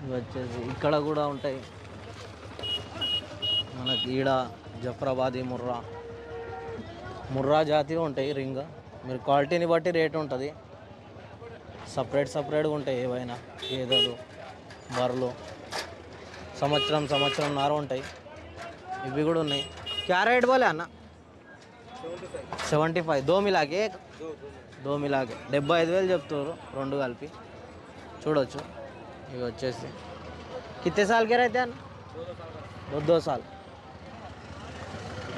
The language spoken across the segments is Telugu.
ఇవి వచ్చేసి ఇక్కడ కూడా ఉంటాయి మనకి. ఈడ జఫ్రాబాదీ ముర్రా జాతి ఉంటాయి రింగ్. మీరు క్వాలిటీని బట్టి రేట్ ఉంటుంది. సపరేట్గా ఉంటాయి ఏవైనా. గేదెలు, బర్రెలు సంవత్సరంన్నర ఉంటాయి. ఇవి కూడా ఉన్నాయి. క్యా రేట్ బోలే అన్న? 75. దో మిలాకే 75,000 చెప్తారు రెండు కలిపి. చూడొచ్చు. ఇవి వచ్చేసి కిత్తే సాల్కే రైతే అన్న? 2 సాల్,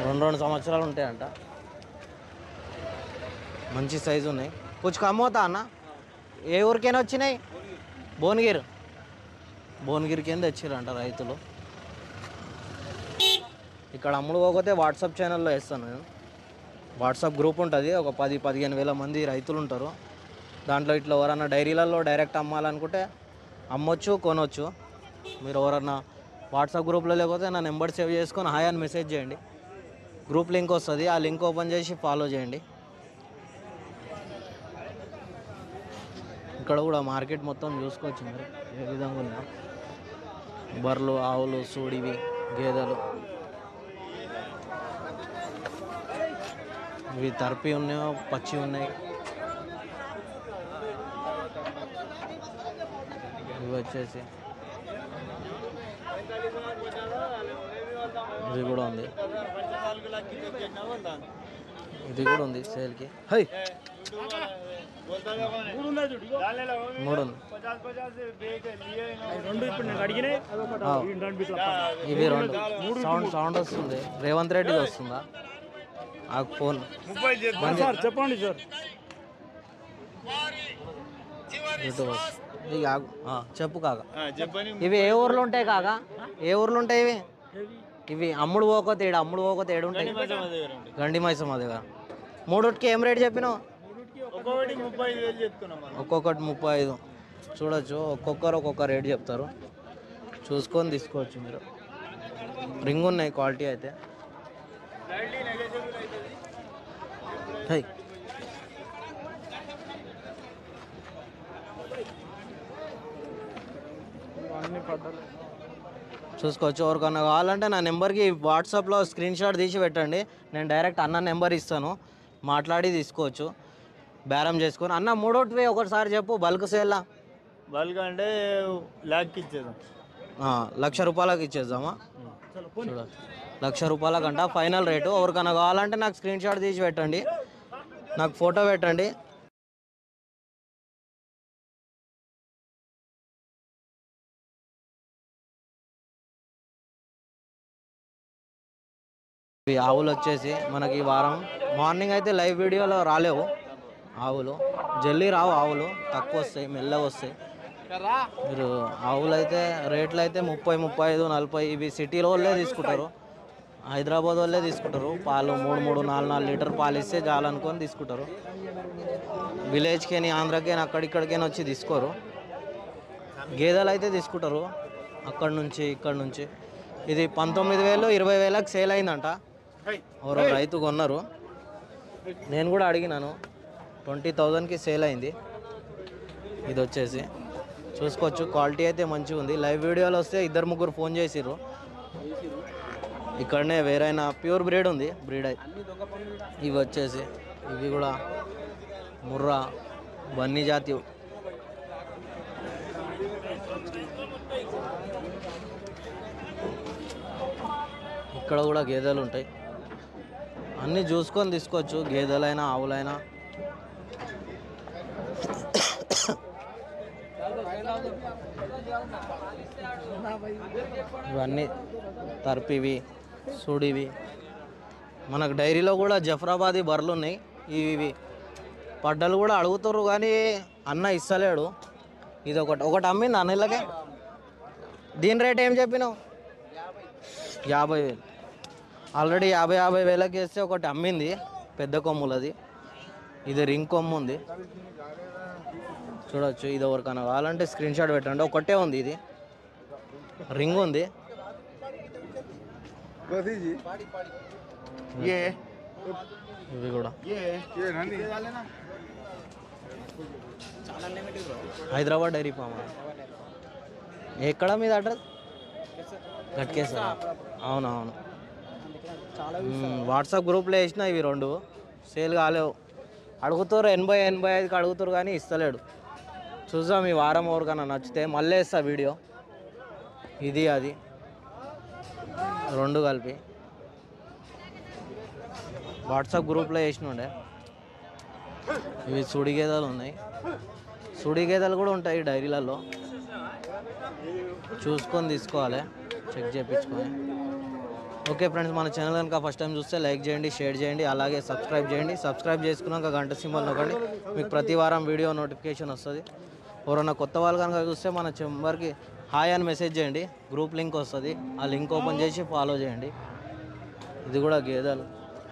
2 సంవత్సరాలు ఉంటాయంట. మంచి సైజు ఉన్నాయి. కొంచెం కమ్మవుతా అన్న? ఏ ఊరికైనా వచ్చినాయి? భువనగిరి కింద తెచ్చిరంట రైతులు. ఇక్కడ అమ్ముడు పోకపోతే వాట్సాప్ ఛానల్లో వేస్తాను నేను. వాట్సాప్ గ్రూప్ ఉంటుంది. ఒక 10-15 వేల మంది రైతులు ఉంటారు దాంట్లో. ఇట్లా ఎవరన్నా డైరీలలో డైరెక్ట్ అమ్మాలనుకుంటే అమ్మొచ్చు, కొనవచ్చు. మీరు ఎవరన్నా వాట్సాప్ గ్రూప్లో లేకపోతే నా నెంబర్ సేవ్ చేసుకొని హాయ్ అని మెసేజ్ చేయండి. గ్రూప్ లింక్ వస్తుంది. ఆ లింక్ ఓపెన్ చేసి ఫాలో చేయండి. ఇక్కడ కూడా మార్కెట్ మొత్తం చూసుకోవచ్చు మీరు ఏ విధంగా ఉన్నా. బర్రెలు, ఆవులు, సూడివి, గేదెలు. ఇవి తరపి ఉన్నాయో పచ్చి ఉన్నాయి. ఇవి వచ్చేసి ఇది కూడా ఉంది. ఇది కూడా ఉంది సేల్కి. హై 3 ఉంది. ఇవి 2 సౌండ్ వస్తుంది. రేవంత్ రెడ్డిది వస్తుందా ఆ ఫోన్? చెప్పండి సార్. చెప్పు కాక. ఇవి ఏ ఊర్లో ఉంటాయి కాక? ఏ ఊర్లో ఉంటాయి ఇవి? ఇవి అమ్ముడు పోకపోతే ఏడు ఉంటాయి. గండి మైసమ్మ దగ్గర. 3కి ఏం రేట్ చెప్పినావు? ఒక్కొక్కటి 35. చూడొచ్చు. ఒక్కొక్క రేట్ చెప్తారు. చూసుకొని తీసుకోవచ్చు మీరు. రింగ్ ఉన్నాయి క్వాలిటీ అయితే. చూసుకోవచ్చు. ఎవరికన్నా కావాలంటే నా నెంబర్కి వాట్సాప్లో స్క్రీన్ షాట్ తీసి పెట్టండి. నేను డైరెక్ట్ అన్న నెంబర్ ఇస్తాను, మాట్లాడి తీసుకోవచ్చు. బేరం చేసుకొని. అన్న 3 ఒకసారి చెప్పు. బల్క్ సేల్లా? బల్క్ అంటే లాక్కి ఇచ్చేద్దాం. 1,00,000 రూపాయలకి ఇచ్చేద్దామా? చూడ 1,00,000 రూపాయలకంట ఫైనల్ రేటు. ఎవరికన్నా కావాలంటే నాకు స్క్రీన్ షాట్ తీసి పెట్టండి, నాకు ఫోటో పెట్టండి. ఈ ఆవులు వచ్చేసి మనకి ఈ వారం మార్నింగ్ అయితే లైవ్ వీడియోలో రాలేవు ఆవులు. జల్దీ రావు ఆవులు, తక్కువ వస్తాయి, మెల్లగా వస్తాయి. మీరు ఆవులు అయితే రేట్లు అయితే 30, 35, 40. ఇవి సిటీలో వాళ్ళే తీసుకుంటారు, హైదరాబాద్ వాళ్ళే తీసుకుంటారు. పాలు 3, 4 లీటర్ పాలు ఇస్తే చాలనుకొని తీసుకుంటారు. విలేజ్కి, ఆంధ్రాకి, అక్కడిక్కడికైనా వచ్చి తీసుకోరు. గేదెలు అయితే తీసుకుంటారు అక్కడ నుంచి ఇక్కడ నుంచి. ఇది 19,000, 20,000కి సేల్ అయిందంట. ఎవరో రైతు కొన్నారు. నేను కూడా అడిగినాను. 20,000కి సేల్ అయింది. ఇది వచ్చేసి చూసుకోవచ్చు. క్వాలిటీ అయితే మంచిగా ఉంది. లైవ్ వీడియోలో వస్తే 2-3 ఫోన్ చేసిర్రు. ఇక్కడనే వేరైనా ప్యూర్ బ్రీడ్ ఉంది. బ్రీడ్ ఇవి వచ్చేసి ఇవి కూడా ముర్రా బన్నీ జాతి. ఇక్కడ కూడా గేదెలు ఉంటాయి. అన్నీ చూసుకొని తీసుకోవచ్చు, గేదెలైనా ఆవులైనా. ఇవన్నీ తర్పివి, సుడివి. మనకు డైరీలో కూడా జఫ్రాబాదీ బర్రెలు ఉన్నాయి. ఇవి పడ్డలు కూడా అడుగుతారు కానీ అన్న ఇస్తలేడు. ఇది ఒకటి అమ్మింది అన్నలకే. దీని రేట్ ఏం చెప్పినావు? 50,000. ఆల్రెడీ 50,000 వేస్తే ఒకటి అమ్మింది, పెద్ద కొమ్ములది. ఇది రింగ్ కొమ్ము ఉంది. చూడొచ్చు. ఇది ఎవరికైనా కావాలంటే స్క్రీన్ షాట్ పెట్టండి. ఒకటే ఉంది, ఇది రింగ్ ఉంది. ఇవి కూడా హైదరాబాద్ డైరీ ఫామ్. ఎక్కడ మీద అడ్రస్ గట్కేసా అవునవును వాట్సాప్ గ్రూప్లో వేసిన ఇవి 2 సేల్ కాలేవు అడుగుతారు 80-85కి అడుగుతారు కానీ ఇస్తలేడు చూద్దాం ఈ వారం ఎవరికన్నా నచ్చితే మళ్ళీ వేస్తా వీడియో ఇది అది 2 కలిపి వాట్సాప్ గ్రూప్లో వేసినుండే ఇవి సుడి గేదెలు ఉన్నాయి సుడి గేదెలు కూడా ఉంటాయి డైరీలలో చూసుకొని తీసుకోవాలి చెక్ చేయించుకొని ఓకే ఫ్రెండ్స్ మన ఛానల్ కనుక ఫస్ట్ టైం చూస్తే లైక్ చేయండి షేర్ చేయండి అలాగే సబ్స్క్రైబ్ చేయండి సబ్స్క్రైబ్ చేసుకున్నాక గంట సింబల్ నొక్కండి మీకు ప్రతి వారం వీడియో నోటిఫికేషన్ వస్తుంది ఎవరైనా కొత్త వాళ్ళు కనుక చూస్తే మన నెంబర్కి హాయ్ అని మెసేజ్ చేయండి గ్రూప్ లింక్ వస్తుంది ఆ లింక్ ఓపెన్ చేసి ఫాలో చేయండి ఇది కూడా గేదెలు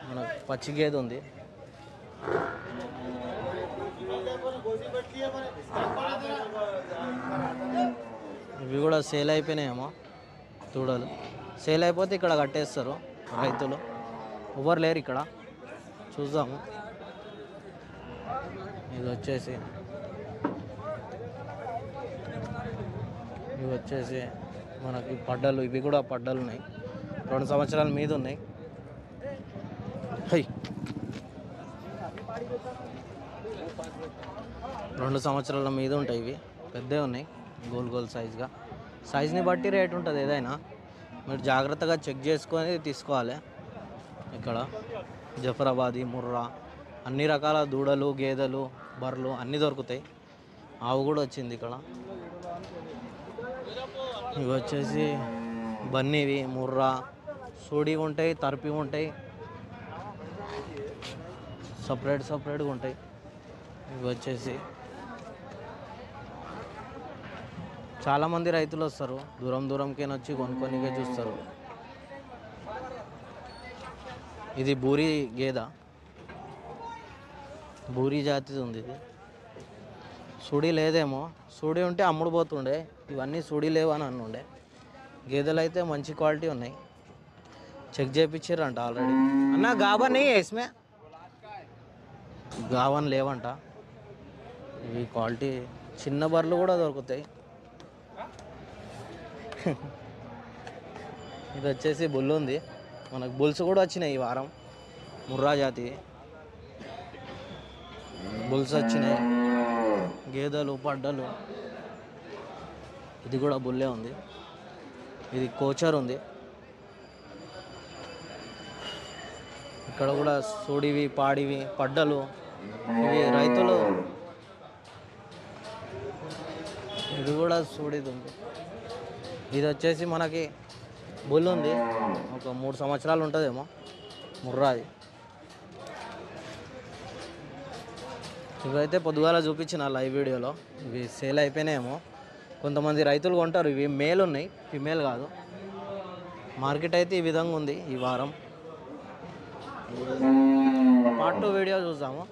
మన పచ్చి గేదె ఉంది ఇవి కూడా సేల్ అయిపోయినాయేమో దూడలు సేల్ అయిపోతే ఇక్కడ కట్టేస్తారు రైతులు ఎవరు లేరు ఇక్కడ చూద్దాము ఇది వచ్చేసి మనకి పడ్డలు ఇవి కూడా పడ్డలు ఉన్నాయి 2 సంవత్సరాల మీద ఉన్నాయి హై 2 సంవత్సరాల మీద ఉంటాయి ఇవి పెద్దవి ఉన్నాయి గోల్ సైజ్గా సైజ్ని బట్టి రేట్ ఉంటుంది ఏదైనా మీరు జాగ్రత్తగా చెక్ చేసుకొని తీసుకోవాలి ఇక్కడ జఫరాబాదీ ముర్రా అన్ని రకాల దూడలు గేదెలు బర్రెలు అన్నీ దొరుకుతాయి ఆవు కూడా వచ్చింది ఇక్కడ ఇవి వచ్చేసి బన్నీవి ముర్రా సూడి ఉంటాయి తర్పి ఉంటాయి సపరేట్గా ఉంటాయి ఇవి వచ్చేసి చాలామంది రైతులు వస్తారు దూరంకే వచ్చి కొనుక్కొనికే చూస్తారు ఇది బూరి గేద బూరి జాతిది ఉంది ఇది సుడి లేదేమో సుడి ఉంటే అమ్ముడు పోతుండే ఇవన్నీ సుడి లేవు అని అనుండే గేదెలు అయితే మంచి క్వాలిటీ ఉన్నాయి చెక్ చేయించారంట ఆల్రెడీ అన్న గాబన్ వేసమే గావన్ లేవంట ఇవి క్వాలిటీ చిన్న బర్రెలు కూడా దొరుకుతాయి ఇది వచ్చేసి బుల్ ఉంది మనకు బుల్స్ కూడా వచ్చినాయి ఈ వారం ముర్రా జాతి బుల్స్ వచ్చినాయి గేదెలు పడ్డలు ఇది కూడా బుల్లే ఉంది ఇది కోచర్ ఉంది ఇక్కడ కూడా సూడివి పాడివి పడ్డలు ఇవి రైతులు ఇది కూడా సూడిది ఉంది ఇది వచ్చేసి మనకి బుల్ ఉంది ఒక 3 సంవత్సరాలు ఉంటుందేమో ముర్రాది ఇవైతే పొద్దుగాల చూపించిన లైవ్ వీడియోలో ఇవి సేల్ అయిపోయినాయేమో కొంతమంది రైతులు కొంటారు ఇవి మేల్ ఉన్నాయి ఫిమేల్ కాదు మార్కెట్ అయితే ఈ విధంగా ఉంది ఈ వారం పార్ట్ 2 వీడియో చూద్దాము